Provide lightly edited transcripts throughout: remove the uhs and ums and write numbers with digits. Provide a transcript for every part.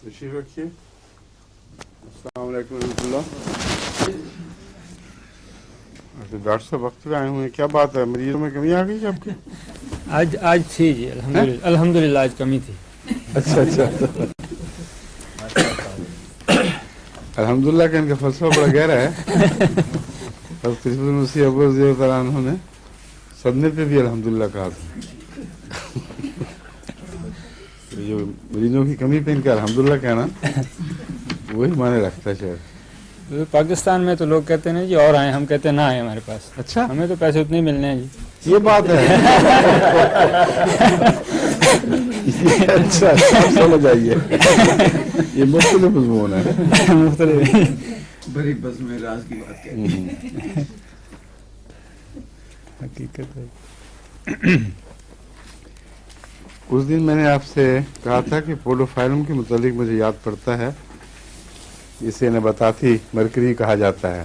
تشریف رکھیے. السلام علیکم ورحمۃ اللہ. ڈاکٹر صاحب وقت پہ آئے ہوئے ہیں, کیا بات ہے, مریضوں میں کمی آ گئی آپ کی؟ آج تھی جی, الحمدللہ آج کمی تھی. اچھا الحمدللہ کہ ان کا فلسفہ بڑا گہرا ہے. اور تشریف مسیح ابو رضی اللہ تعالیٰ عنہ نے صدمے پہ بھی الحمدللہ کہا تھا. جو مریضوں کی کمی پہ ان کا الحمدللہ کہنا وہی معنی رکھتا ہے شاید. پاکستان میں تو لوگ کہتے ہیں جی اور آئیں, ہم کہتے ہیں نہ آئیں ہمارے پاس. اچھا, ہمیں تو پیسے اتنے ہی ملنے ہیں جی. یہ بات ہے. اچھا سمجھ آئیے, یہ مختلف مضمون ہے. مختلف بڑی بزم راز کی بات کہتے ہیں. حقیقت ہے. اس دن میں نے آپ سے کہا تھا کہ پوڈوفائلم کے متعلق مجھے یاد پڑتا ہے, اسے نباتاتی مرکری کہا جاتا ہے.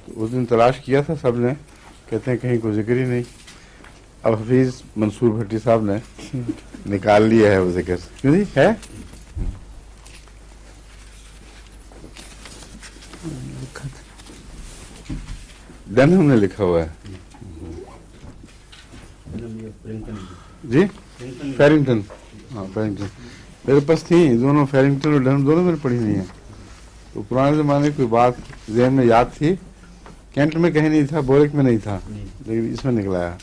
اس دن تلاش کیا تھا سب نے, کہتے ہیں کہیں کوئی ذکر ہی نہیں. اب حفیظ منصور بھٹی صاحب نے نکال لیا ہے وہ ذکر. کیوں جی ہے؟ ڈنہم نے لکھا ہوا ہے جی, فیرنگٹن. ہاں فیرنگٹن میرے پاس تھی دونوں, فیرنگٹن اور ڈنہم دونوں میں نے پڑھی ہوئی ہیں. تو پرانے زمانے کی کوئی بات ذہن میں یاد تھی. کینٹ میں کہیں نہیں تھا, بورک میں نہیں تھا, لیکن اس میں نکلایا.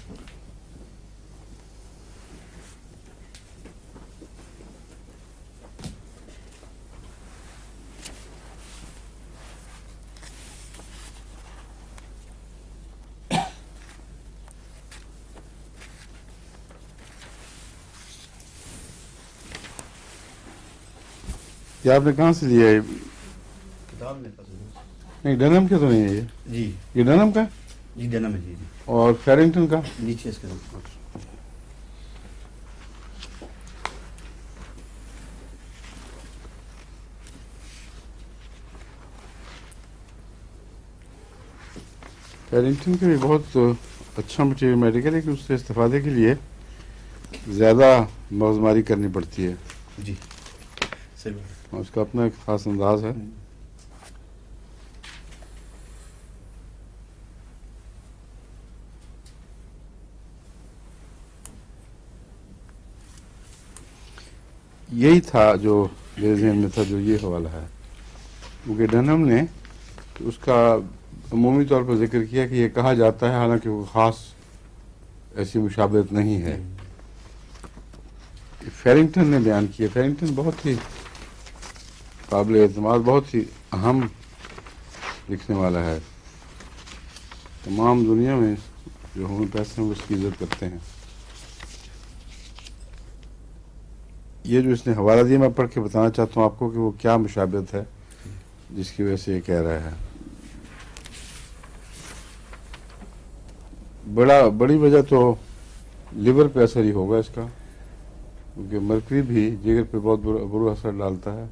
یہ آپ نے کہاں سے لیا ہے؟ کتاب میں نہیں, ڈنہم کا تو نہیں ہے یہ. جی یہ ڈنہم کا جی ڈنہم ہے جی. اور فیرنگٹن کا نیچے اس کا فیرنگٹن کا بھی بہت اچھا مٹیریل میڈیکل ہے کہ اس سے استفادے کے لیے زیادہ مغزماری کرنی پڑتی ہے. جی صحیح بات. اس کا اپنا ایک خاص انداز ہے. یہی تھا جو میرے ذہن میں تھا, جو یہ حوالہ ہے. کیونکہ ڈنہم نے اس کا عمومی طور پر ذکر کیا کہ یہ کہا جاتا ہے, حالانکہ وہ خاص ایسی مشابہت نہیں ہے. فیرنگٹن نے بیان کیا. فیرنگٹن بہت ہی قابل اعتماد, بہت ہی اہم لکھنے والا ہے. تمام دنیا میں جو ہومیوپیتھ ہیں وہ اس کی عزت کرتے ہیں. یہ جو اس نے حوالہ دیا میں پڑھ کے بتانا چاہتا ہوں آپ کو کہ وہ کیا مشابہت ہے جس کی وجہ سے یہ کہہ رہا ہے. بڑی وجہ تو لیور پہ اثر ہی ہوگا اس کا, کیونکہ مرکری بھی جگر پہ بہت برا اثر ڈالتا ہے,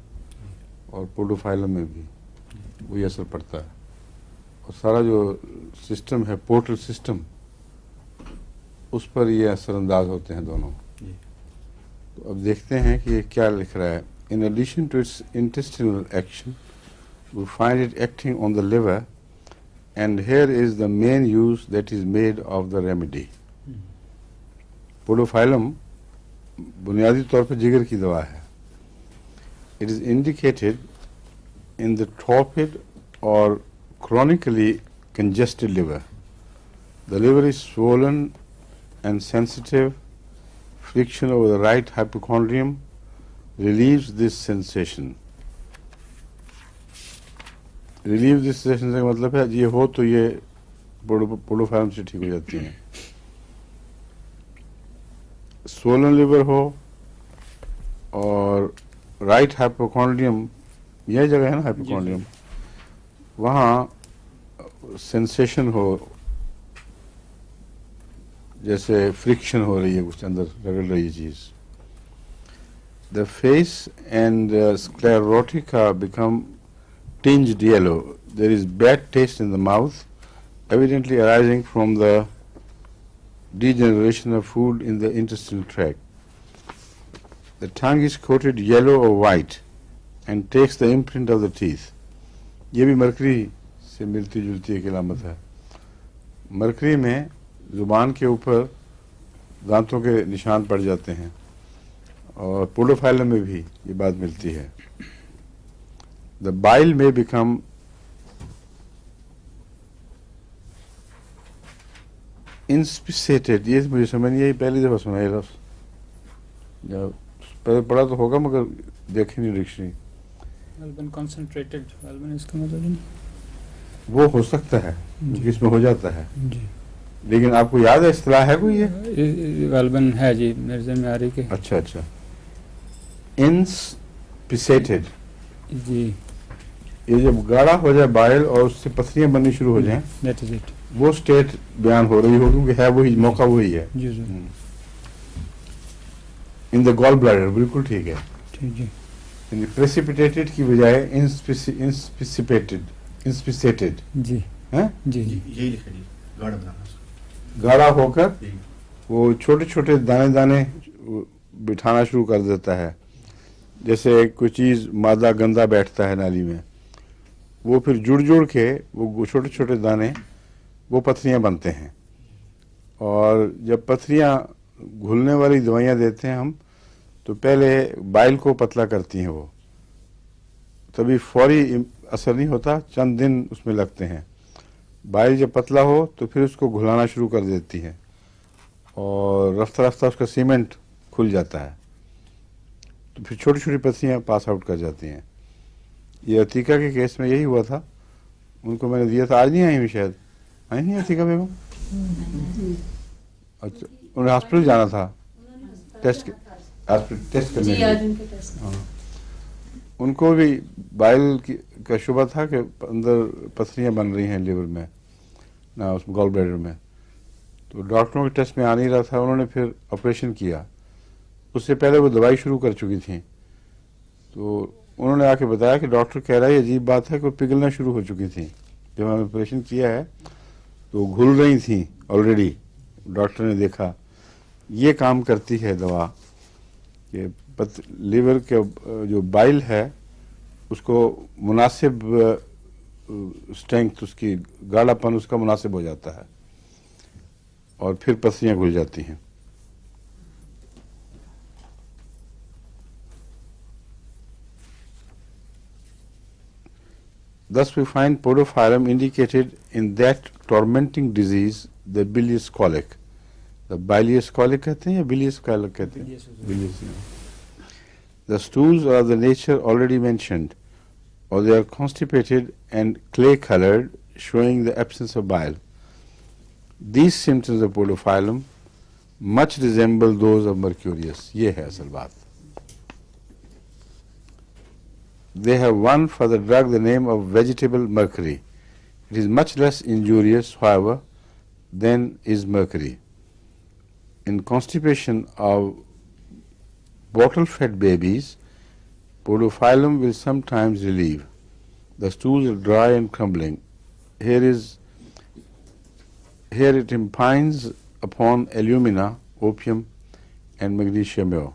اور پوڈوفائلم میں بھی وہی اثر پڑتا ہے. اور سارا جو سسٹم ہے, پورٹل سسٹم, اس پر یہ اثر انداز ہوتے ہیں دونوں. تو اب دیکھتے ہیں کہ یہ کیا لکھ رہا ہے. In addition to its intestinal action, we find it acting on the liver, and here is the main use that is made of the remedy. پوڈوفائلم بنیادی طور پر جگر کی دوا ہے. It is indicated in the torpid or chronically congested liver. The liver is swollen and sensitive. Friction over the right hypochondrium relieves this sensation. Relieve this sensation کا مطلب ہے یہ ہو تو یہ پوڈوفائلم سے ٹھیک ہو جاتی ہیں. سولن لیور ہو اور رائٹ ہائپوکونڈریم, یہ جگہ ہے نا ہائپوکونڈریم, وہاں سینسیشن ہو, جیسے فرکشن ہو رہی ہے, کچھ اندر رگڑ رہی ہے چیز. The face and sclerotica become tinged yellow. There is bad taste in the mouth, evidently arising from the degeneration of food in the intestinal tract. The tongue is coated yellow or white. and takes the imprint of the teeth. یہ بھی mercury سے ملتی جلتی ایک علامت ہے. Mercury میں زبان کے اوپر دانتوں کے نشان پڑ جاتے ہیں اور پوڈوفائلم میں بھی یہ بات ملتی ہے. The bile may become inspissated. یہ مجھے سمجھ نہیں آئی, پہلی دفعہ سنا یہ لفظ. پہلے پڑھا تو ہوگا مگر دیکھیں نہیں ڈکشنری. غالباً concentrated غالباً اس کا مطلب نہیں. وہ ہو سکتا ہے جی. اس میں ہو جاتا ہے, جی لیکن آپ کو یاد ہے اصطلاح ہے کوئی یہ؟ غالباً ہے جی, میرے ذہن میں آ رہی کہ اچھا اچھا, انسپیسیٹڈ. جی یہ جب گاڑھا ہو جائے بائل اور اس سے پتھریاں بننی شروع ہو جائیں, دیٹ از اٹ. وہ اسٹیٹ بیان ہو رہی ہو, کیونکہ ہے وہی موقع وہی ہے. جی جی ان دا گال بلیڈر, بالکل ٹھیک ہے. ٹھیک جی. پریسیپیٹیٹڈ کی بجائے انسپیسیٹڈ جی ہے, جی جی یہی لکھا جی, گاڑا بنانا. گاڑھا ہو کر جی وہ چھوٹے چھوٹے دانے دانے بٹھانا شروع کر دیتا ہے. جیسے کوئی چیز مادہ گندا بیٹھتا ہے نالی میں, وہ پھر جڑ جڑ کے وہ چھوٹے چھوٹے دانے وہ پتھریاں بنتے ہیں. اور جب پتھریاں گھلنے والی دوائیاں دیتے ہیں ہم, تو پہلے بائل کو پتلا کرتی ہیں وہ, تبھی فوری اثر نہیں ہوتا, چند دن اس میں لگتے ہیں. بائل جب پتلا ہو تو پھر اس کو گھلانا شروع کر دیتی ہے اور رفتہ رفتہ اس کا سیمنٹ کھل جاتا ہے, تو پھر چھوٹی چھوٹی پتھریاں پاس آؤٹ کر جاتی ہیں. یہ عتیقہ کے کیس میں یہی ہوا تھا, ان کو میں نے دیا تھا, آج نہیں آئی ہوئی شاید, آئی نہیں عتیقہ بیگم؟ اچھا, انہیں ہاسپٹل جانا تھا ٹیسٹ کرنے کے لیے. ہاں, ان کو بھی بائل کا شبہ تھا کہ اندر پتھریاں بن رہی ہیں لیور میں, نہ اس گال بلیڈر میں. تو ڈاکٹروں کے ٹیسٹ میں آ نہیں رہا تھا, انہوں نے پھر آپریشن کیا. اس سے پہلے وہ دوائی شروع کر چکی تھیں, تو انہوں نے آ کے بتایا کہ ڈاکٹر کہہ رہا ہے یہ عجیب بات ہے کہ وہ پگھلنا شروع ہو چکی تھیں. جب ہم نے آپریشن کیا ہے تو گھل رہی تھیں آلریڈی. ڈاکٹر نے دیکھا یہ کام کرتی ہے دوا کہ لیور کے جو بائل ہے اس کو مناسب اسٹرینگتھ, اس کی گاڑھا پن اس کا مناسب ہو جاتا ہے اور پھر پتھریاں گھل جاتی ہیں. Thus we find podophyllum indicated in that tormenting disease, the bilious colic. The bilious colic کہتے ہیں یا bilious colic کہتے ہیں؟ Bilious. The stools are of the nature already mentioned, or they are constipated and clay-colored, showing the absence of bile. These symptoms of podophyllum much resemble those of mercurius. یہ ہے اصل بات. They have won for the drug the name of vegetable mercury. It is much less injurious, however, than is mercury. In constipation of bottle-fed babies, podophyllum will sometimes relieve. The stools are dry and crumbling. Here it impines upon alumina, opium, and magnesium ore.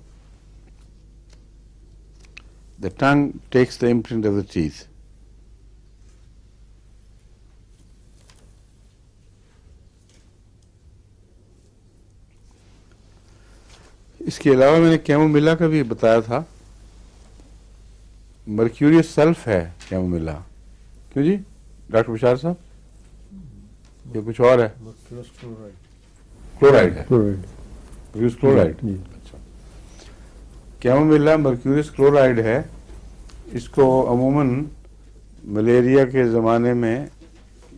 The tongue takes the imprint of the teeth. اس کے علاوہ میں نے کیمومیلا کا بھی بتایا تھا. Mercurius سلف ہے کیمومیلا. کیوں جی ڈاکٹر بشار صاحب, یہ کچھ اور ہے؟ کلورائڈ ہے. Mercurius chloride. اچھا, کیمومیلا مرکیوریس کلورائڈ ہے. اس کو عموماً ملیریا کے زمانے میں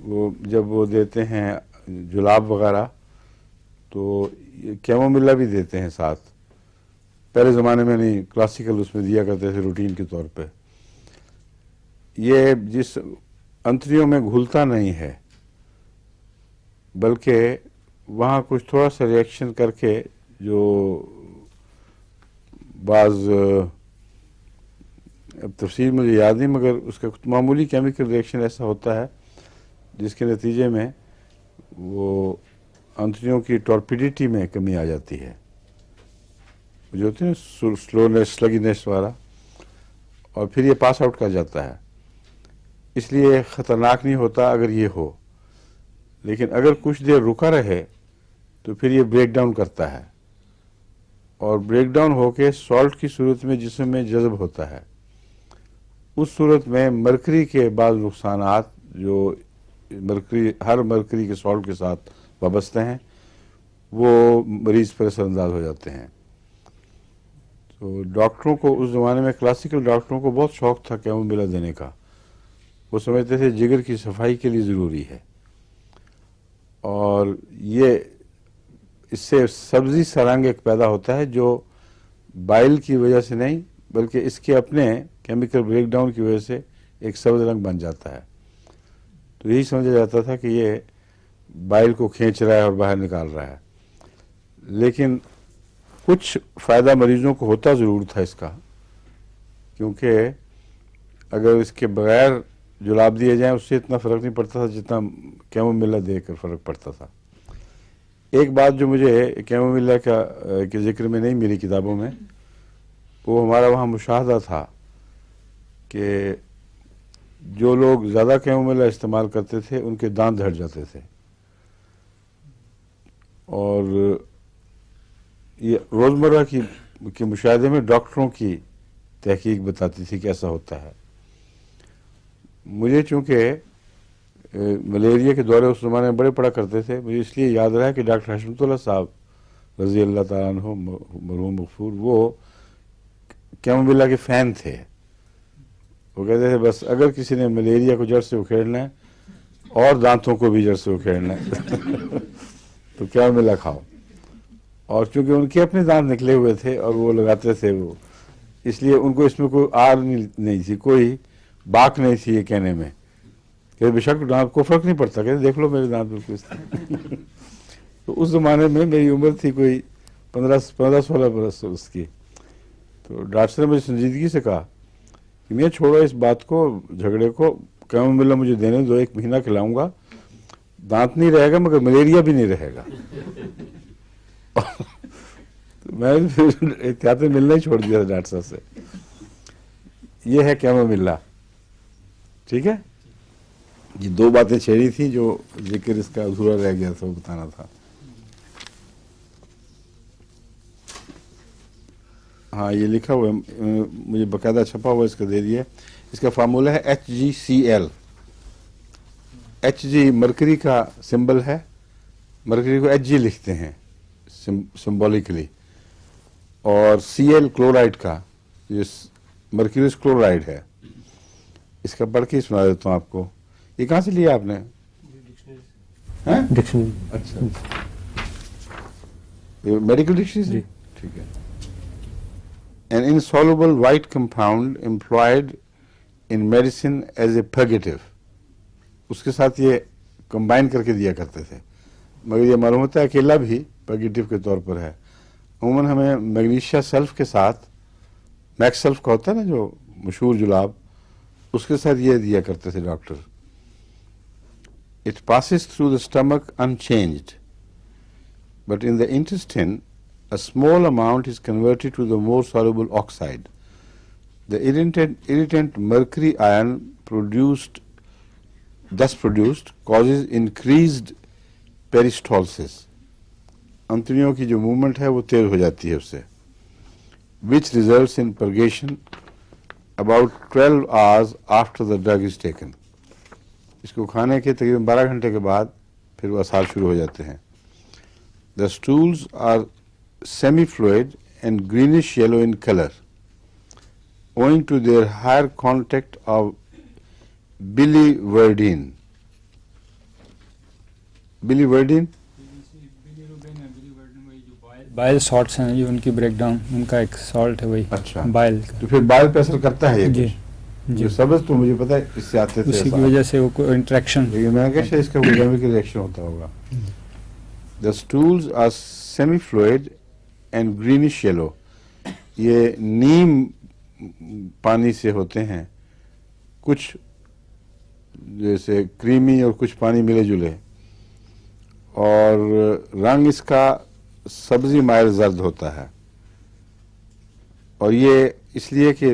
وہ جب وہ دیتے ہیں جلاب وغیرہ تو کیمومیلا بھی دیتے ہیں ساتھ. پہلے زمانے میں نہیں, کلاسیکل اس میں دیا کرتے تھے روٹین کے طور پہ. یہ جس انتریوں میں گھلتا نہیں ہے بلکہ وہاں کچھ تھوڑا سا ریئیکشن کر کے جو بعض اب تفصیل مجھے یاد نہیں مگر اس کا معمولی کیمیکل ریئیکشن ایسا ہوتا ہے جس کے نتیجے میں وہ انتریوں کی ٹارپیڈیٹی میں کمی آ جاتی ہے, جو ہوتی ہے سلونیس, سلگینیس والا, اور پھر یہ پاس آؤٹ کر جاتا ہے. اس لیے خطرناک نہیں ہوتا اگر یہ ہو، لیکن اگر کچھ دیر رکا رہے تو پھر یہ بریک ڈاؤن کرتا ہے، اور بریک ڈاؤن ہو کے سالٹ کی صورت میں جسم میں جذب ہوتا ہے. اس صورت میں مرکری کے بعض نقصانات جو ہر مرکری کے سالٹ کے ساتھ وابستہ ہیں وہ مریض پر اثر انداز ہو جاتے ہیں. تو ڈاکٹروں کو اس زمانے میں، کلاسیکل ڈاکٹروں کو بہت شوق تھا کیموملا دینے کا. وہ سمجھتے تھے جگر کی صفائی کے لیے ضروری ہے، اور یہ اس سے سبزی سا رنگ ایک پیدا ہوتا ہے جو بائل کی وجہ سے نہیں بلکہ اس کے اپنے کیمیکل بریک ڈاؤن کی وجہ سے ایک سبز رنگ بن جاتا ہے. تو یہی سمجھا جاتا تھا کہ یہ بائل کو کھینچ رہا ہے اور باہر نکال رہا ہے. لیکن کچھ فائدہ مریضوں کو ہوتا ضرور تھا اس کا، کیونکہ اگر اس کے بغیر جلاب دیے جائیں اس سے اتنا فرق نہیں پڑتا تھا جتنا کیموملا دے کر فرق پڑتا تھا. ایک بات جو مجھے کیموملا کے ذکر میں نہیں ملی کتابوں میں، وہ ہمارا وہاں مشاہدہ تھا کہ جو لوگ زیادہ کیموملا استعمال کرتے تھے ان کے دانت ہٹ جاتے تھے. اور یہ روزمرہ کے مشاہدے میں ڈاکٹروں کی تحقیق بتاتی تھی کہ ایسا ہوتا ہے. مجھے چونکہ ملیریا کے دورے اس زمانے میں بڑے پڑا کرتے تھے، مجھے اس لیے یاد رہا کہ ڈاکٹر حشمت اللہ صاحب رضی اللہ تعالیٰ عنہ مرحوم مغفور، وہ کیموملا کے فین تھے. وہ کہتے تھے بس اگر کسی نے ملیریا کو جڑ سے اکھیڑنا ہے اور دانتوں کو بھی جڑ سے اکھیڑنا ہے تو کیموملا کھاؤ. اور چونکہ ان کے اپنے دانت نکلے ہوئے تھے اور وہ لگاتے تھے، وہ اس لیے ان کو اس میں کوئی آر نہیں تھی، کوئی باک نہیں تھی یہ کہنے میں کہ بے شک دانت کو فرق نہیں پڑتا، کہتے دیکھ لو میرے دانت بالکل اس طرح. تو اس زمانے میں میری عمر تھی کوئی 15-16 برس اس کی. تو ڈاکٹر نے مجھے سنجیدگی سے کہا کہ میں چھوڑو اس بات کو، جھگڑے کو، کیموملا مجھے دینے دو، 1 مہینہ کھلاؤں گا، دانت نہیں رہے گا مگر ملیریا بھی نہیں رہے گا. میں احتیاط میں ملنا ہی چھوڑ دیا تھا ڈاکٹر صاحب سے. یہ ہے کیموملا. ٹھیک ہے، یہ 2 باتیں چھیڑی تھیں جو ذکر اس کا ادھورا رہ گیا تھا، وہ بتانا تھا. ہاں یہ لکھا ہوا ہے، مجھے باقاعدہ چھپا ہوا اس کا دے دیا. اس کا فارمولہ ہے HgCl. Hg مرکری کا سمبل ہے، مرکری کو Hg لکھتے ہیں سمبولکلی، اور Cl کلورائڈ کا، یہ مرکریوس کلورائڈ ہے. اس کا پڑھ کے سنا دیتا ہوں آپ کو. یہ کہاں سے لیا آپ نے؟ ڈکشنری. اچھا، میڈیکل ڈکشنری سے؟ ٹھیک ہے. An insoluble white compound employed in medicine as a purgative. اس کے ساتھ یہ کمبائن کر کے دیا کرتے تھے، مگر یہ معلوم ہوتا ہے اکیلا بھی پرگیٹیو کے طور پر ہے. عموماً ہمیں میگنیشیا سلف کے ساتھ، میکس سلف کا ہوتا ہے نا جو مشہور جلاب، اس کے ساتھ یہ دیا کرتے تھے doctor. It passes through the stomach unchanged, but in the intestine a small amount is converted to the more soluble oxide. The irritant mercury ion thus produced causes increased peristalsis. انتڑیوں کی جو موومنٹ ہے وہ تیز ہو جاتی ہے اس سے، which results in purgation about 12 hours after the drug is taken. اس کو کھانے کے تقریباً 12 گھنٹے کے بعد پھر وہ اثار شروع ہو جاتے ہیں. The stools are semi-fluid and greenish yellow in color, owing to their higher content of biliverdin. Biliverdin بائل Salts ہیں جو ان کی بریک ڈاؤن، ان کا ایک سالٹ ہے وہی. اچھا، بائل کا. تو پھر بائل پہ اثر کرتا ہے یہ جی کچھ؟ جی، جو سبز تو مجھے پتا ہے اس سے آتے تھے، اسی کی وجہ سے وہ کوئی انٹریکشن. لیکن میں نے کہا شاید اس کا کوئی کیمیکل ریئیکشن ہوتا ہوگا. The stools are semi-fluid and greenish yellow. یہ نیم پانی سے ہوتے ہیں، کچھ جیسے کریمی اور کچھ پانی ملے جلے، اور رنگ اس کا سبزی مائل زرد ہوتا ہے. اور یہ اس لیے کہ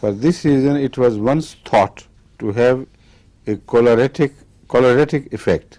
For this reason it was once thought to have a choleratic effect.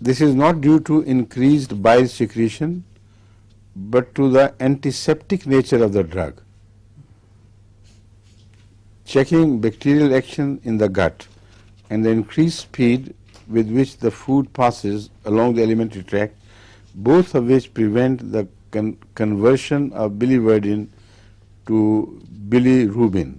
This is not due to increased bile secretion but to the antiseptic nature of the drug. Checking bacterial action in the gut and the increased speed with which the food passes along the alimentary tract, both of which prevent the conversion of biliverdin to bilirubin.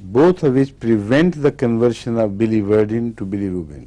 both of which prevent the conversion of biliverdin to bilirubin.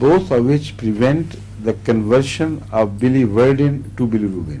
Both of which prevent the conversion of biliverdin to bilirubin.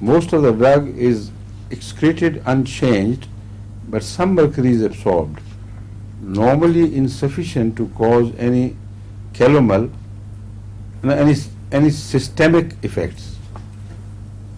Most of the drug is excreted unchanged, but some mercury is absorbed, normally insufficient to cause any calomel, any systemic effects.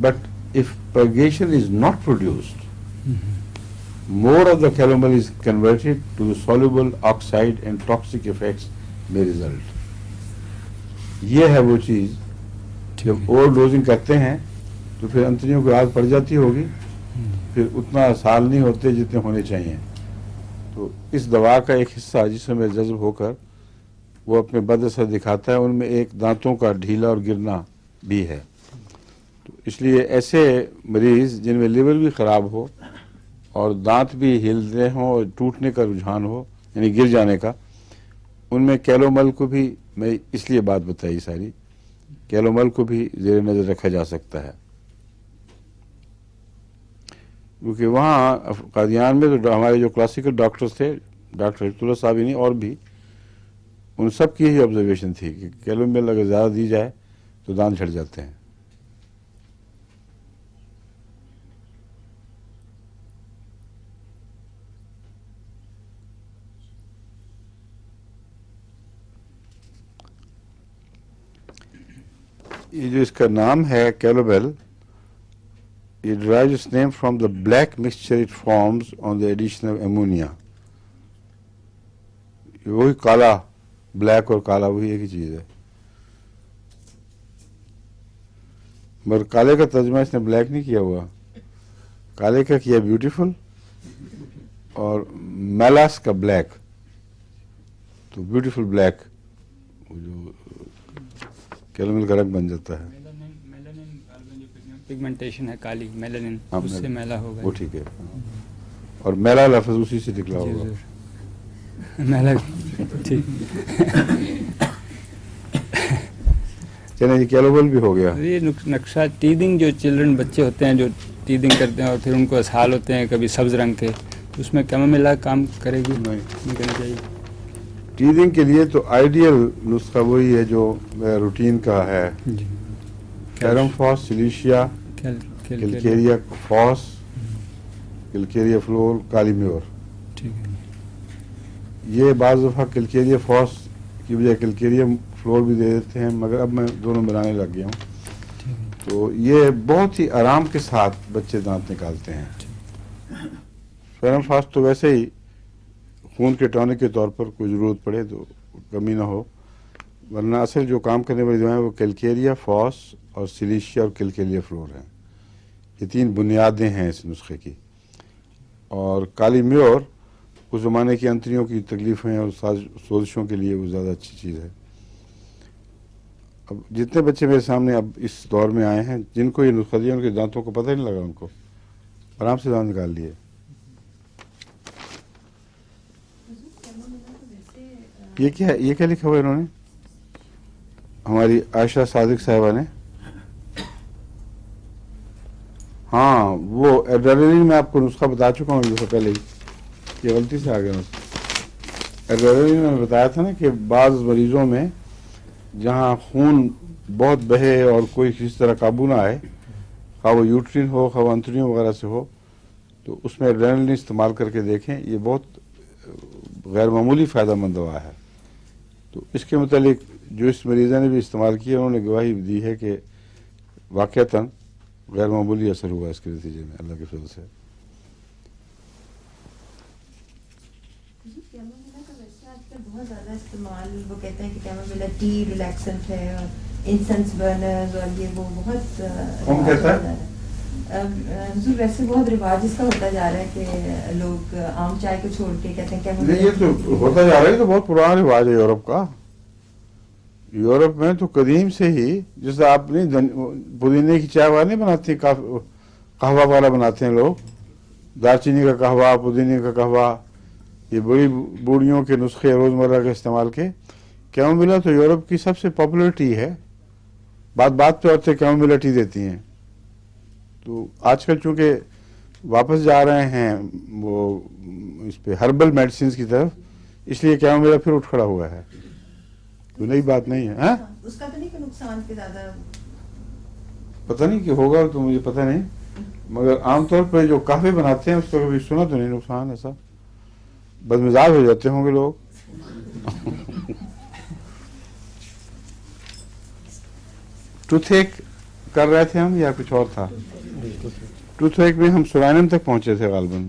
But if purgation is not produced, more of the calomel is converted to the soluble oxide and toxic effects may result. یہ ہے وہ چیز جب over dosing کرتے ہیں تو پھر انتڑیوں کو عادت پڑ جاتی ہوگی, پھر اتنا سال نہیں ہوتے جتنے ہونے چاہیے. تو اس دوا کا ایک حصہ جسم میں جذب ہو کر وہ اپنے بد اثر دکھاتا ہے, ان میں ایک دانتوں کا ڈھیلا اور گرنا بھی ہے. تو اس لیے ایسے مریض جن میں لیور بھی خراب ہو اور دانت بھی ہلتے ہوں اور ٹوٹنے کا رجحان ہو یعنی گر جانے کا, ان میں کیلومل کو بھی, میں اس لیے بات بتائی ساری, کیلومل کو بھی زیر نظر رکھا جا سکتا ہے. کیونکہ وہاں قادیان میں تو ہمارے جو کلاسیکل ڈاکٹرز تھے, ڈاکٹر حفظ اللہ صاحب نہیں اور بھی, ان سب کی یہی آبزرویشن تھی کہ کیلومل اگر زیادہ دی جائے تو دانت جھڑ جاتے ہیں. یہ جو اس کا نام ہے کیلومل, یہ derives its name from the black mixture it forms on the addition of ammonia. وہی کالا, بلیک اور کالا وہی ایک ہی چیز ہے, مگر کالے کا ترجمہ اس نے بلیک نہیں کیا ہوا, کالے کا کیا بیوٹیفل اور میلاس کا بلیک. تو بیوٹیفل بلیک جو کیلومل کا رنگ بن جاتا ہے. پگمنٹیشن ہے کالی, میلانن, اس سے میلا ہوگا. وہ ٹھیک ہے, اور میلا لفظ اسی سے نکلا ہوگا. میلا ٹھیک. چلیں یہ کیلومل بھی ہو گیا. یہ نقشہ ٹیدنگ, جو چلڈرن بچے ہوتے ہیں جو ٹیدنگ کرتے ہیں اور پھر ان کو اسہال ہوتے ہیں کبھی سبز رنگ کے, اس میں کیمومیلا کام کرے گی؟ نہیں کرنا چاہیے. ٹیدنگ کے لیے تو آئیڈیل نسخہ وہی ہے جو میرا روٹین کا ہے, جی, کیرم فاس, سلیشیا, کلکیریا فاس, کلکیریا فلور, کالی میور. ٹھیک ہے. یہ بعض دفعہ کلکیریا فاس کی بجائے کلکیریا فلور بھی دے دیتے ہیں, مگر اب میں دونوں ملانے لگ گیا ہوں. تو یہ بہت ہی آرام کے ساتھ بچے دانت نکالتے ہیں. کیرم فاس تو ویسے ہی خون کے ٹونک کے طور پر کوئی ضرورت پڑے تو کمی نہ ہو, ورنہ اصل جو کام کرنے والی دوائیں وہ کیلکیریا فاس اور سلیشیا اور کلکیریا فلور ہیں. یہ تین بنیادیں ہیں اس نسخے کی. اور کالی میور اس زمانے کی انتڑیوں کی تکلیفیں اور سوزشوں کے لیے وہ زیادہ اچھی چیز ہے. اب جتنے بچے میرے سامنے اب اس دور میں آئے ہیں جن کو یہ نسخہ دیا, ان کے دانتوں کو پتہ ہی نہیں لگا, ان کو آرام سے دانت نکال لیے. یہ کیا ہے, یہ کیا لکھا ہوا ہے انہوں نے, ہماری عائشہ صادق صاحبہ نے؟ ہاں وہ ایڈرینلین میں آپ کو نسخہ بتا چکا ہوں جیسے پہلے ہی, یہ غلطی سے آ گیا. ایڈرینلین میں بتایا تھا نا کہ بعض مریضوں میں جہاں خون بہت بہے اور کوئی کسی طرح قابو نہ آئے, خواہ وہ یوٹرین ہو خواہ وہ انتڑیوں وغیرہ سے ہو, تو اس میں ایڈرینلین استعمال کر کے دیکھیں, یہ بہت غیر معمولی فائدہ مند دوا ہے. تو اس کے متعلق جو اس مریضہ نے بھی استعمال کیا انہوں نے گواہی دی ہے کہ واقعتاً غیر معمولی اثر ہوا اس کے نتیجے میں, اللہ کے فضل سے. بہت زیادہ استعمال, وہ کہتے ہیں کہ کیمومیلا ٹی ریلیکسنٹ ہے اور انسنس برنرز اور یہ وہ بہت, کون کہتا ہے؟ حضور ویسے بہت رواج اس کا ہوتا جا رہا ہے کہ لوگ عام چائے کو چھوڑ کے کہتے ہیں نہیں, یہ تو ہوتا جا رہا ہے, تو بہت پرانا رواج ہے یورپ کا. یورپ میں تو قدیم سے ہی, جیسے آپ نہیں پودینے کی چائے والا نہیں بناتے, قہوہ والا بناتے ہیں لوگ, دارچینی کا قہوہ, پودینے کا قہوہ, یہ بڑی بوڑھیوں کے نسخے روزمرہ کے استعمال کے. کیمومیلا تو یورپ کی سب سے پاپولر ٹی ہے, بات پہ عورتیں کیمومیلا ٹی دیتی ہیں. تو آج کل چونکہ واپس جا رہے ہیں وہ اس پہ ہربل میڈیسنز کی طرف, اس لیے کیمومیلا پھر اٹھ کھڑا ہوا ہے, کوئی نئی بات نہیں ہے. ہاں اس کا تو نہیں کہ نقصان کے زیادہ پتہ نہیں کہ ہوگا, تو مجھے پتہ نہیں, مگر عام طور پہ جو قہوے بناتے ہیں اس کا کبھی سنا تو نہیں نقصان ایسا. بدمزاج ہو جاتے ہوں گے لوگ. ٹوتھ ایک کر رہے تھے ہم یا کچھ اور تھا؟ ٹوتھ ایک میں ہم سورائنم تک پہنچے تھے غالباً.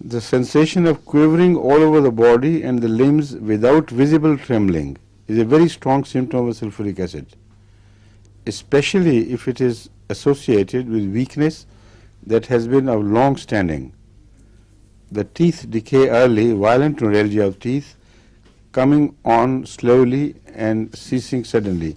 The sensation of quivering all over the body and the limbs without visible trembling is a very strong symptom of sulfuric acid, especially if it is associated with weakness that has been of long standing. The teeth decay early, violent neuralgia of teeth, coming on slowly and ceasing suddenly.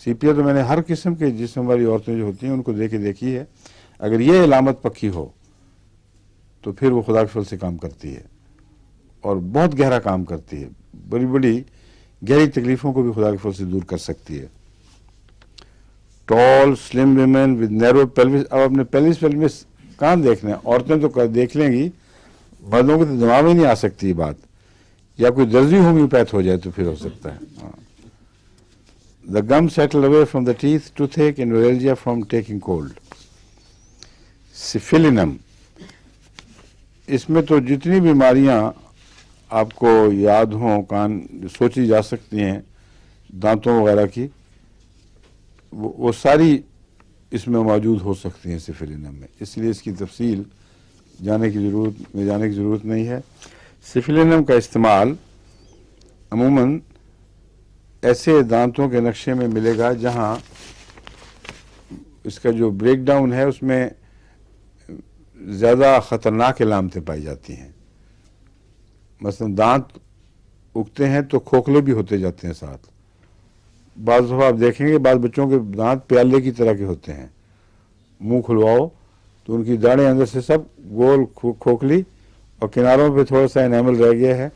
CPR تو میں نے ہر قسم کے جسم والی عورتیں جو ہوتی ہیں ان کو دیکھی ہے. اگر یہ علامت پکی ہو تو پھر وہ خدا کے فضل سے کام کرتی ہے اور بہت گہرا کام کرتی ہے. بڑی بڑی گہری تکلیفوں کو بھی خدا کے فضل سے دور کر سکتی ہے. ٹال سلم ویمن ود نیرو پیلوس. اب اپنے پیلوس کہاں دیکھنا ہے؟ عورتیں تو دیکھ لیں گی، مردوں کو تو دماغ میں نہیں آ سکتی یہ بات. یا کوئی درزی ہومیوپیتھ ہو جائے تو پھر ہو سکتا ہے. The gum settle away from the teeth, toothache and neuralgia from taking cold. Syphilinum. اس میں تو جتنی بیماریاں آپ کو یاد ہوں کان سوچی جا سکتی ہیں دانتوں وغیرہ کی، وہ ساری اس میں موجود ہو سکتی ہیں سفلینم میں. اس لیے اس کی تفصیل جانے کی ضرورت نہیں ہے. سفلینم کا استعمال عموماً ایسے دانتوں کے نقشے میں ملے گا جہاں اس کا جو بریک ڈاؤن ہے اس میں زیادہ خطرناک علامتیں پائی جاتی ہیں. مثلا دانت اگتے ہیں تو کھوکھلے بھی ہوتے جاتے ہیں ساتھ. بعض دفعہ آپ دیکھیں گے بعض بچوں کے دانت پیالے کی طرح کے ہوتے ہیں. منہ کھلواؤ تو ان کی داڑیں اندر سے سب گول کھوکھلی اور کناروں پہ تھوڑا سا انیمل رہ گیا ہے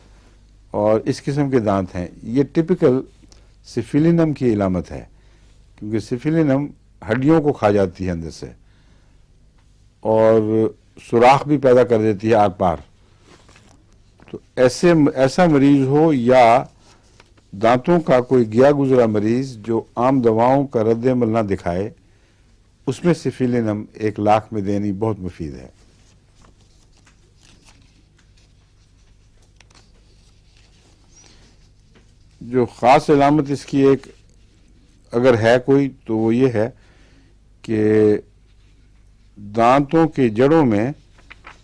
اور اس قسم کے دانت ہیں. یہ ٹپیکل سفلینم کی علامت ہے کیونکہ سفلینم ہڈیوں کو کھا جاتی ہے اندر سے اور سوراخ بھی پیدا کر دیتی ہے آر پار. تو ایسا مریض ہو یا دانتوں کا کوئی گیا گزرا مریض جو عام دواؤں کا رد عمل نہ دکھائے، اس میں سفلینم 1 لاکھ میں دینی بہت مفید ہے. جو خاص علامت اس کی ایک اگر ہے کوئی تو وہ یہ ہے کہ دانتوں کی جڑوں میں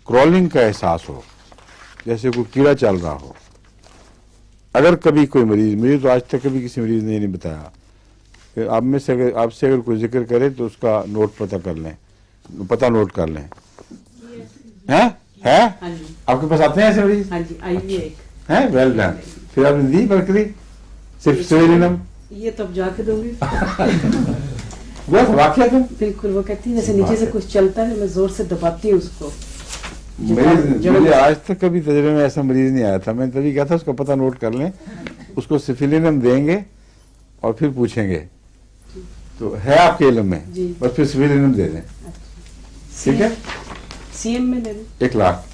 کرالنگ کا احساس ہو، جیسے کوئی کیڑا چل رہا ہو. اگر کبھی کوئی مریض، مجھے تو آج تک کبھی کسی مریض نے نہیں بتایا، کہ آپ سے اگر کوئی ذکر کرے تو اس کا پتہ نوٹ کر لیں. ہے آپ کے پاس آتے ہیں ایسے مریض؟ ہاں جی آئی ہوئی ہے ایک. ہیں ویل ڈن. پھر آپ نے دی برکری صرف سفلینم؟ یہ تو اب جا کے دوں گی. واقعہ تم بالکل وہ کہتی ہے جیسے نیچے سے کچھ چلتا ہے میں زور سے دباتی ہوں اس کو. مجھے آج تک کبھی تجربے میں ایسا مریض نہیں آیا تھا. میں نے تبھی کہا تھا اس کا پتہ نوٹ کر لیں، اس کو سفلینم دیں گے اور پھر پوچھیں گے تو ہے آپ کے علم میں، بس پھر سفلینم دے دیں. ٹھیک ہے، CM میں دے دیں 1 لاکھ.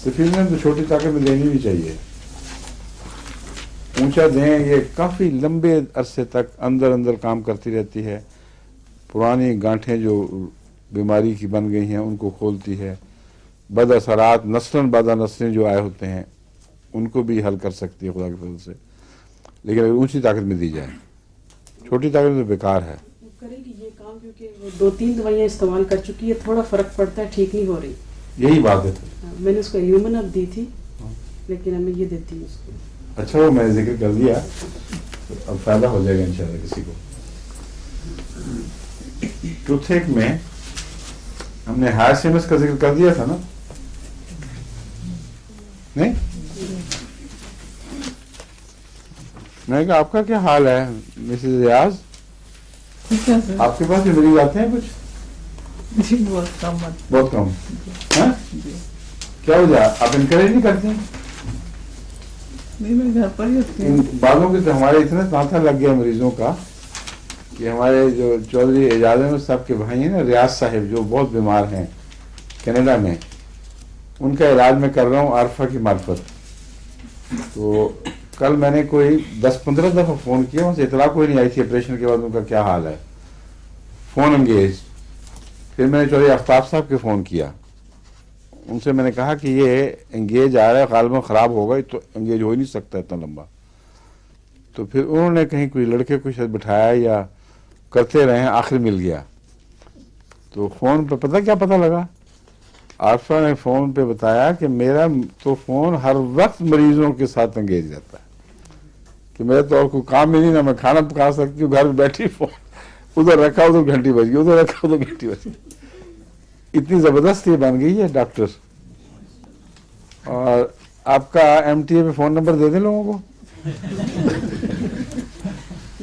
سفلینم تو چھوٹی طاقت میں دینی بھی چاہیے. اونچا دیں، یہ کافی لمبے عرصے تک اندر کام کرتی رہتی ہے. پرانی گانٹھیں جو بیماری کی بن گئی ہیں ان کو کھولتی ہے. بد اثرات نسلاً بعد نسلیں جو آئے ہوتے ہیں ان کو بھی حل کر سکتی ہے خدا کے فضل سے. لیکن اگر اونچی طاقت میں دی جائے، چھوٹی طاقت میں تو بیکار ہے. کرے گی یہ کام کیونکہ وہ 2-3 دوائیاں استعمال کر چکی ہے، تھوڑا فرق پڑتا ہے، ٹھیک نہیں ہو رہی. یہی بات ہے. میں نے اس کو ایومن اب دی تھی لیکن اب میں یہ دیتی ہوں اس کو. اچھا وہ میں نے ذکر کر دیا، اب فائدہ ہو جائے گا انشاءاللہ کسی کو. ٹوتھ ایک میں ہم نے ہائر سیمس کا ذکر کر دیا تھا نا؟ نہیں؟ میں نے کہا آپ کا کیا حال ہے مسز ریاض؟ آپ کے پاس مریض آتے ہیں کچھ؟ جی بہت کم. بہت کم. کیا وجہ؟ آپ انکریج نہیں کرتے ہیں؟ نہیں میں گھر پر ہی ہوتی ہوں. بعضوں کے تو ہمارے اتنا تانتا لگ گیا مریضوں کا کہ ہمارے جو چودھری اعجاز احمد صاحب کے بھائی ہیں نا ریاض صاحب، جو بہت بیمار ہیں کینیڈا میں، ان کا علاج میں کر رہا ہوں عارفہ کی معرفت. تو کل میں نے کوئی 10-15 دفعہ فون کیا، وہاں سے اطلاع کوئی نہیں آئی تھی آپریشن کے بعد ان کا کیا حال ہے. Phone engage. پھر میں نے چودھری آفتاب صاحب کے فون کیا، ان سے میں نے کہا کہ یہ انگیج آ رہا ہے، غالباً خراب ہوگا، تو انگیج ہو ہی نہیں سکتا اتنا لمبا. تو پھر انہوں نے کہیں کوئی لڑکے کو شاید بٹھایا یا کرتے رہے، آخر مل گیا. تو فون پہ پتہ لگا، عارفہ نے فون پہ بتایا کہ میرا تو فون ہر وقت مریضوں کے ساتھ انگیج رہتا ہے، کہ میرا تو اور کوئی کام ہی نہیں، نہ میں کھانا پکا سکتی ہوں، گھر میں بیٹھی فون ادھر رکھا ادھر گھنٹی بج گئی، ادھر رکھا ادھر گھنٹی بج گئی. اتنی زبردست یہ بن گئی ہے ڈاکٹر. اور آپ کا MTA پہ فون نمبر دے دیں لوگوں کو.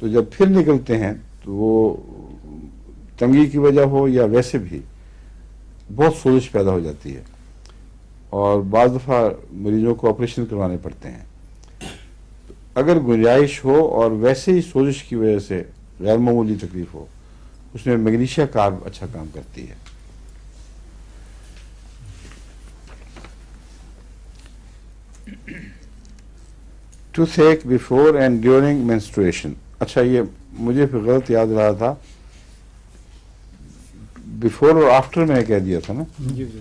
تو جب پھر نکلتے ہیں تو وہ تنگی کی وجہ ہو یا ویسے بھی بہت سوزش پیدا ہو جاتی ہے اور بعض دفعہ مریضوں کو آپریشن کروانے پڑتے ہیں. اگر گنجائش ہو اور ویسے ہی سوزش کی وجہ سے غیر معمولی تکلیف ہو, اس میں میگنیشیا کارب اچھا کام کرتی ہے. ٹوتھ ایک بیفور اینڈ ڈیورنگ مینسٹریشن. اچھا یہ مجھے پھر غلط یاد رہا تھا, بیفور اور آفٹر میں نے کہہ دیا تھا نا. جی جی.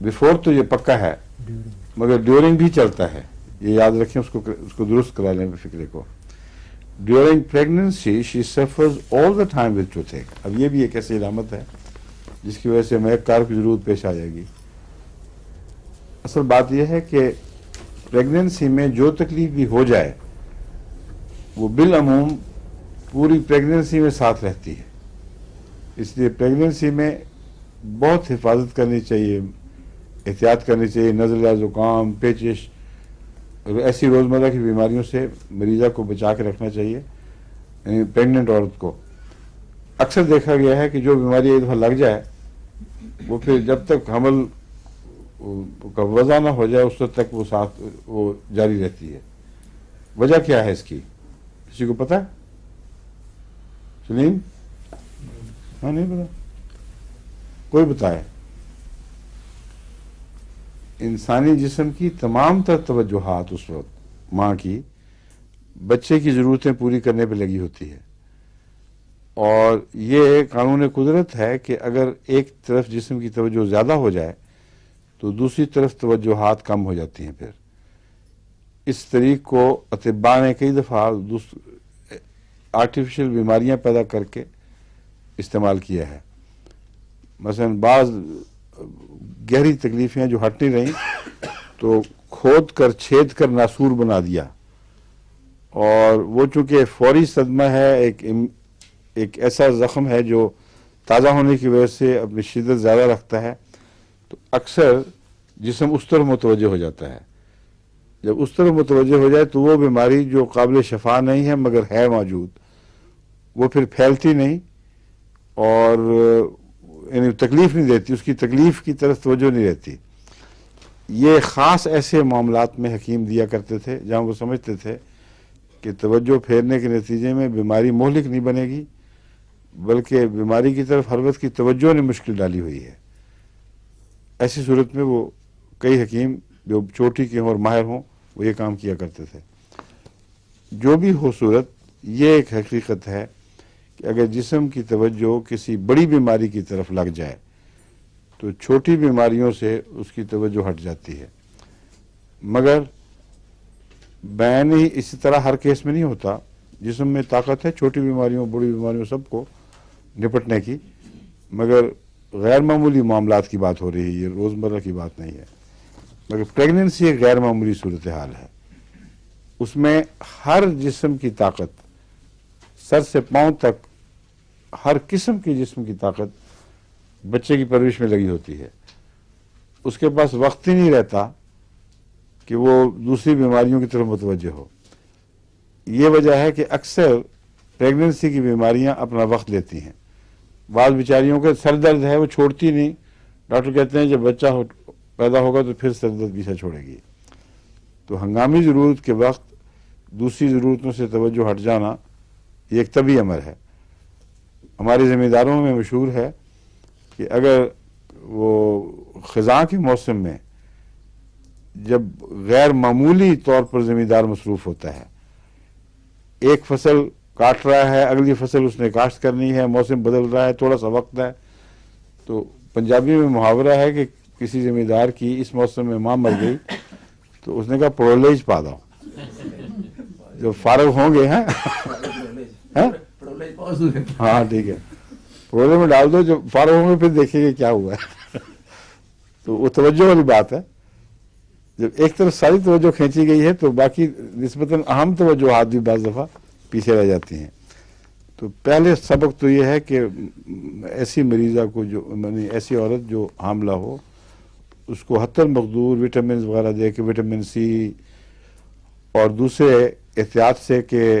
بیفور تو یہ پکا ہے, مگر ڈیورنگ بھی چلتا ہے, یہ یاد رکھیں, اس کو درست کرا لیں فکرے کو. During pregnancy she suffers all the time with tooth ایک. اب یہ بھی ایک ایسی علامت ہے جس کی وجہ سے محک کار کی ضرورت پیش آ جائے گی. اصل بات یہ ہے کہ پریگننسی میں جو تکلیف بھی ہو جائے وہ بالعموم پوری پریگننسی میں ساتھ رہتی ہے. اس لیے پریگننسی میں بہت حفاظت کرنی چاہیے, احتیاط کرنی چاہیے. نزلہ, زکام, پیچش, ایسی روزمرہ کی بیماریوں سے مریضہ کو بچا کے رکھنا چاہیے, یعنی پریگننٹ عورت کو. اکثر دیکھا گیا ہے کہ جو بیماری ایک دفعہ لگ جائے وہ پھر جب تک حمل کا وضع نہ ہو جائے اس وقت تک وہ جاری رہتی ہے. وجہ کیا ہے اس کی, کسی کو پتا ہے؟ سلیم؟ ہاں نہیں پتا, کوئی بتائے. انسانی جسم کی تمام تر توجہات اس وقت ماں کی بچے کی ضرورتیں پوری کرنے پہ لگی ہوتی ہے, اور یہ قانون قدرت ہے کہ اگر ایک طرف جسم کی توجہ زیادہ ہو جائے تو دوسری طرف توجہات کم ہو جاتی ہیں. پھر اس طریق کو اطباء نے کئی دفعہ آرٹیفیشل بیماریاں پیدا کر کے استعمال کیا ہے. مثلا بعض گہری تکلیفیں جو ہٹ نہیں رہیں تو کھود کر چھید کر ناسور بنا دیا, اور وہ چونکہ فوری صدمہ ہے, ایک ایسا زخم ہے جو تازہ ہونے کی وجہ سے اپنی شدت زیادہ رکھتا ہے, تو اکثر جسم اس طرف متوجہ ہو جاتا ہے. جب اس طرف متوجہ ہو جائے تو وہ بیماری جو قابل شفا نہیں ہے مگر ہے موجود, وہ پھر پھیلتی نہیں اور یعنی تکلیف نہیں دیتی, اس کی تکلیف کی طرف توجہ نہیں رہتی. یہ خاص ایسے معاملات میں حکیم دیا کرتے تھے جہاں وہ سمجھتے تھے کہ توجہ پھیرنے کے نتیجے میں بیماری مہلک نہیں بنے گی بلکہ بیماری کی طرف ہر وقت کی توجہ نے مشکل ڈالی ہوئی ہے. ایسی صورت میں وہ کئی حکیم جو چوٹی کے ہوں اور ماہر ہوں وہ یہ کام کیا کرتے تھے. جو بھی ہو صورت, یہ ایک حقیقت ہے کہ اگر جسم کی توجہ کسی بڑی بیماری کی طرف لگ جائے تو چھوٹی بیماریوں سے اس کی توجہ ہٹ جاتی ہے. مگر بیان ہی اسی طرح ہر کیس میں نہیں ہوتا. جسم میں طاقت ہے چھوٹی بیماریوں بڑی بیماریوں سب کو نپٹنے کی, مگر غیر معمولی معاملات کی بات ہو رہی ہے, یہ روزمرہ کی بات نہیں ہے. مگر پریگننسی ایک غیر معمولی صورتحال ہے, اس میں ہر جسم کی طاقت سر سے پاؤں تک, ہر قسم کی جسم کی طاقت بچے کی پرورش میں لگی ہوتی ہے. اس کے پاس وقت ہی نہیں رہتا کہ وہ دوسری بیماریوں کی طرف متوجہ ہو. یہ وجہ ہے کہ اکثر پریگننسی کی بیماریاں اپنا وقت لیتی ہیں. بعض بیچاریوں کے سر درد ہے وہ چھوڑتی نہیں, ڈاکٹر کہتے ہیں جب بچہ پیدا ہوگا تو پھر سر درد پیچھے چھوڑے گی. تو ہنگامی ضرورت کے وقت دوسری ضرورتوں سے توجہ ہٹ جانا یہ ایک طبی امر ہے. ہمارے ذمہ داروں میں مشہور ہے کہ اگر وہ خزاں کے موسم میں جب غیر معمولی طور پر ذمہ دار مصروف ہوتا ہے, ایک فصل کاٹ رہا ہے, اگلی فصل اس نے کاشت کرنی ہے, موسم بدل رہا ہے, تھوڑا سا وقت ہے, تو پنجابی میں محاورہ ہے کہ کسی ذمہ دار کی اس موسم میں ماں مر گئی تو اس نے کہا پرولیج پا دو, جو فارغ ہوں گے. ہاں ٹھیک ہے, پرولیج میں ڈال دو, جو فارغ ہوں گے پھر دیکھیں گے کیا ہوا ہے. تو وہ توجہ والی بات ہے. جب ایک طرف ساری توجہ کھینچی گئی ہے تو باقی نسبتاً اہم توجہات بھی بعض دفعہ پیچھے رہ جاتی ہیں. تو پہلے سبق تو یہ ہے کہ ایسی مریضہ کو جو یعنی ایسی عورت جو حاملہ ہو اس کو حتی المقدور وٹامنز وغیرہ دے کے, وٹامن سی اور دوسرے احتیاط سے کہ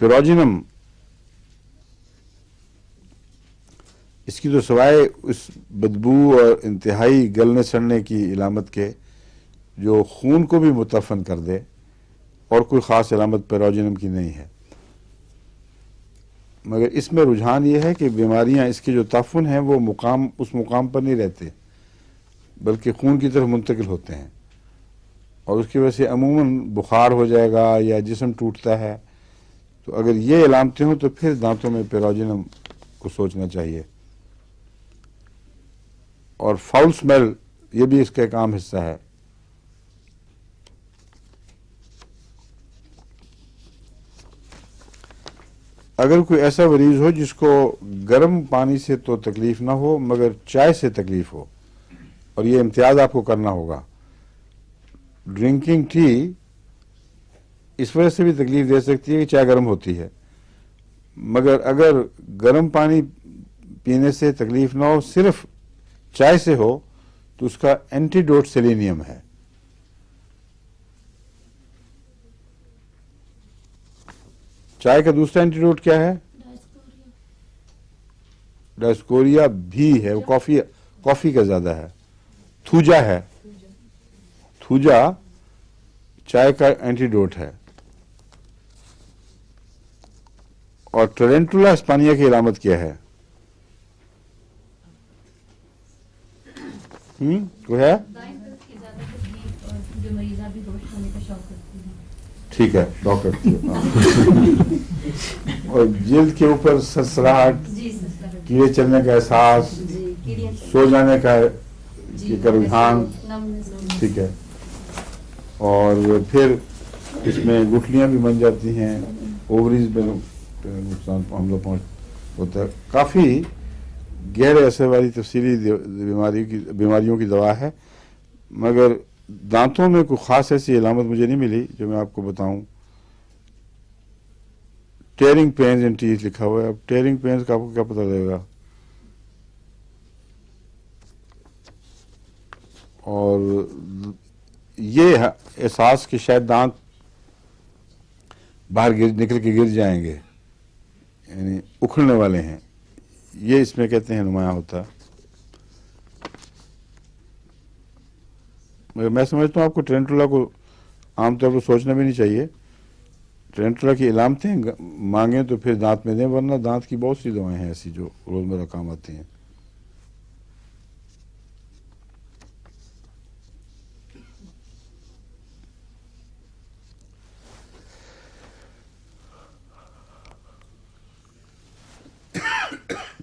پیروجینم اس کی تو سوائے اس بدبو اور انتہائی گلنے سڑنے کی علامت کے جو خون کو بھی متعفن کر دے، اور کوئی خاص علامت پیروجینم کی نہیں ہے. مگر اس میں رجحان یہ ہے کہ بیماریاں اس کے جو تعفن ہیں وہ اس مقام پر نہیں رہتے بلکہ خون کی طرف منتقل ہوتے ہیں، اور اس کی وجہ سے عموماً بخار ہو جائے گا یا جسم ٹوٹتا ہے. تو اگر یہ علامتیں ہوں تو پھر دانتوں میں پیروجینم کو سوچنا چاہیے. اور فاؤل سمیل یہ بھی اس کا ایک عام حصہ ہے. اگر کوئی ایسا مریض ہو جس کو گرم پانی سے تو تکلیف نہ ہو مگر چائے سے تکلیف ہو، اور یہ امتیاز آپ کو کرنا ہوگا، ڈرنکنگ ٹی اس وجہ سے بھی تکلیف دے سکتی ہے کہ چائے گرم ہوتی ہے، مگر اگر گرم پانی پینے سے تکلیف نہ ہو، صرف چائے سے ہو، تو اس کا اینٹیڈوٹ سیلینیم ہے. چائے کا دوسرا اینٹیڈوٹ کیا ہے؟ ڈائسکوریا بھی ہے، وہ کافی کا زیادہ ہے. تھوجا ہے، تھوجا چائے کا اینٹیڈوٹ ہے. اور ٹرینٹولا اسپانیا کی علامت کیا ہے؟ کوئی ہے؟ ٹھیک ہے ڈاکٹر. اور جلد کے اوپر سرسراہٹ، کیڑے چلنے کا احساس، سو جانے کا رجحان، ٹھیک ہے. اور پھر اس میں گٹھلیاں بھی بن جاتی ہیں، اووریز میں نقصان حملہ پہنچ ہوتا ہے. کافی گہرے اثر والی تفصیلی بیماریوں کی دوا ہے، مگر دانتوں میں کوئی خاص ایسی علامت مجھے نہیں ملی جو میں آپ کو بتاؤں. ٹیئرنگ پینز ان ٹیتھ لکھا ہوا ہے. اب ٹیئرنگ پینز کا آپ کو کیا پتہ لگے گا؟ اور یہ احساس کہ شاید دانت باہر نکل کے گر جائیں گے، یعنی اکھڑنے والے ہیں، یہ اس میں کہتے ہیں نمایاں ہوتا ہے. مگر میں سمجھتا ہوں آپ کو ٹرینٹولا کو عام طور پر سوچنا بھی نہیں چاہیے. ٹرینٹولا کی علامتیں مانگیں تو پھر دانت میں دیں، ورنہ دانت کی بہت سی دوائیں ہیں ایسی جو روزمرہ کام آتی ہیں.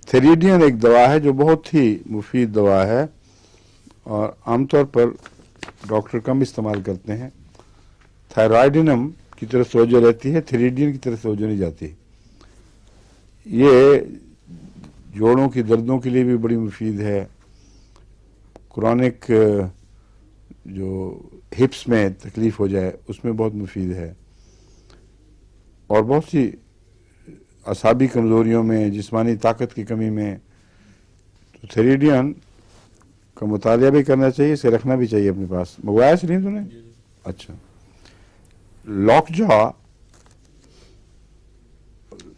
تھیریڈین ایک دوا ہے جو بہت ہی مفید دوا ہے اور عام طور پر ڈاکٹر کم استعمال کرتے ہیں. تھائرائیڈینم کی طرف توجہ رہتی ہے، تھیریڈین کی طرف توجہ نہیں جاتی. یہ جوڑوں کی دردوں کے لیے بھی بڑی مفید ہے. کرونک جو ہپس میں تکلیف ہو جائے اس میں بہت مفید ہے. اور بہت سی اعصابی کمزوریوں میں، جسمانی طاقت کی کمی میں تو تھیریڈین کا مطالعہ بھی کرنا چاہیے، اسے رکھنا بھی چاہیے اپنے پاس. منگوایا سلیم تم نے؟ اچھا. لاک جا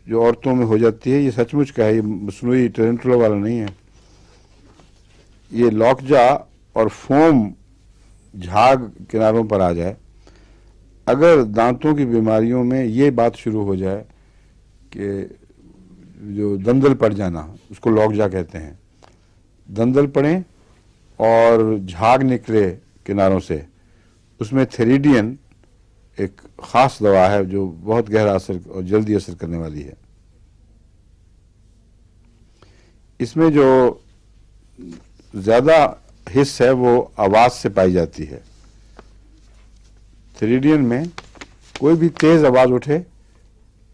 جو عورتوں میں ہو جاتی ہے، یہ سچ مچ کا ہے، یہ مصنوعی ٹرینٹولا والا نہیں ہے. یہ لاک جا اور فوم جھاگ کناروں پر آ جائے. اگر دانتوں کی بیماریوں میں یہ بات شروع ہو جائے کہ جو دندل پڑ جانا، اس کو لاک جا کہتے ہیں، دندل پڑیں اور جھاگ نکلے کناروں سے، اس میں تھیریڈین ایک خاص دوا ہے جو بہت گہرا اثر اور جلدی اثر کرنے والی ہے. اس میں جو زیادہ حص ہے وہ آواز سے پائی جاتی ہے. تھیریڈین میں کوئی بھی تیز آواز اٹھے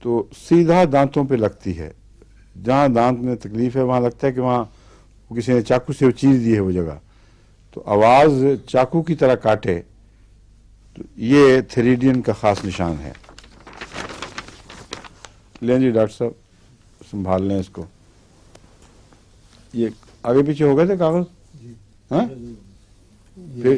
تو سیدھا دانتوں پہ لگتی ہے. جہاں دانت میں تکلیف ہے وہاں لگتا ہے کہ وہاں کسی نے چاقو سے چیز دی ہے وہ جگہ. تو آواز چاقو کی طرح کاٹے تو یہ تھیریڈین کا خاص نشان ہے. لیں جی ڈاکٹر صاحب سنبھال لیں اس کو. یہ آگے پیچھے ہو گئے تھے کاغذ؟ ہاں پھر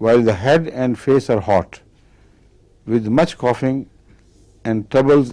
while the head and face are hot with much coughing and troubles